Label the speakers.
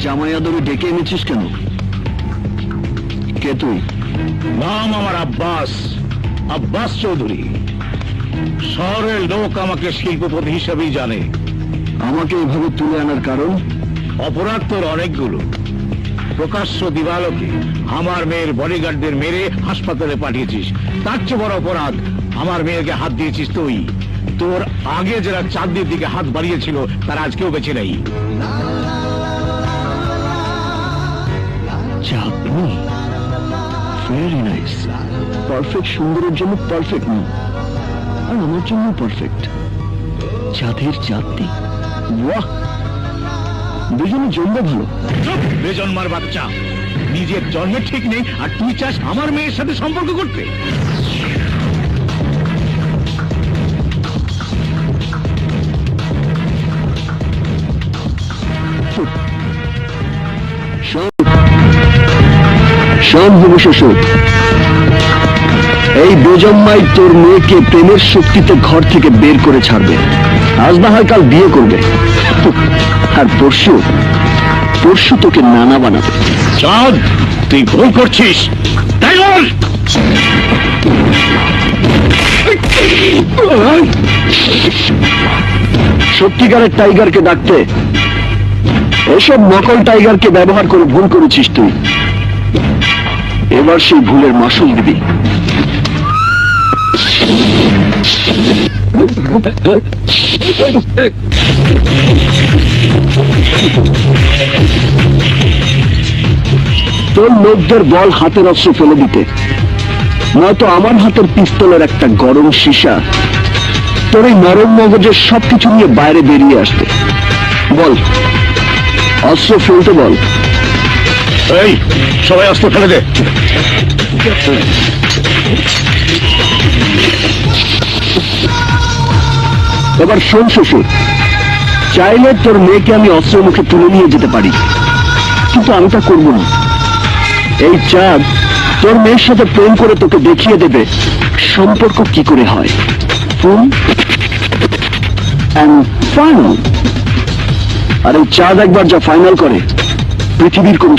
Speaker 1: জামাই আদরে ডেকে এনেছিস কেন? কে তুই?
Speaker 2: নাম আমার আব্বাস, আব্বাস চৌধুরী। শহরের লোক আমাকে শিল্পপতি হিসাবেই জানে।
Speaker 1: আমাকে এভাবে তুলে আনার কারণ?
Speaker 2: অপরাধ তোর অনেকগুলো। প্রকাশ্য দিবালোকে আমার মেয়ের বডিগার্ডদের মেরে হাসপাতালে পাঠিয়েছিস। তার চেয়ে বড় অপরাধ, আমার মেয়েকে হাত দিয়েছিস তুই। তোর আগে যারা চাঁদের দিকে হাত বাড়িয়েছিল তারা আজকেও বেঁচে নেই।
Speaker 1: চাঁদনি, ভেরি নাইস। পারফেক্ট, সুন্দরের জন্য পারফেক্ট না, আর আমার জন্য পারফেক্ট। চাঁদের চাঁদনি, বাহ, দুজনে জমবে ভালো।
Speaker 2: চুপ, বেজন্মার বাচ্চা। নিজের জন্মের ঠিক নেই আর তুই চাস আমার মেয়ের সাথে সম্পর্ক করতে?
Speaker 1: শোন হবু শ্বশুর, এই বেজম্মাই তোর মেয়েকে প্রেমের শক্তিতে ঘর থেকে বের করে ছাড়বে। আজ না হয় কাল বিয়ে করবে, আর পরশু তোকে নানা বানাবে।
Speaker 2: চাঁদ, তুই ভুল করছিস। টাইগার!
Speaker 1: সত্যিকারের টাইগারকে ডাকতে এসব নকল টাইগারকে ব্যবহার করে ভুল করেছিস তুই। এবার সেই ভুলের মাসুল দিবি। তোর লোকদের বল হাতের অস্ত্র ফেলে দিতে, নয়তো আমার হাতের পিস্তলের একটা গরম সীসা তোর এই নরম মগজের সবকিছু নিয়ে বাইরে বেরিয়ে আসতে। বল, অস্ত্র ফেলতে বল।
Speaker 2: এই, সবাই অস্ত্র ফেলে দে।
Speaker 1: এবার শোন শ্বশুর, চাইলে তোর মেয়েকে আমি অস্ত্রের মুখে তুলে নিয়ে যেতে পারি, কিন্তু আমি তা করবো না। এই চাঁদ তোর মেয়ের সাথে প্রেম করে তোকে দেখিয়ে দেবে সম্পর্ক কি করে হয়। Full and final. আর এই চাঁদ একবার যা ফাইনাল করে, পৃথিবীর কোন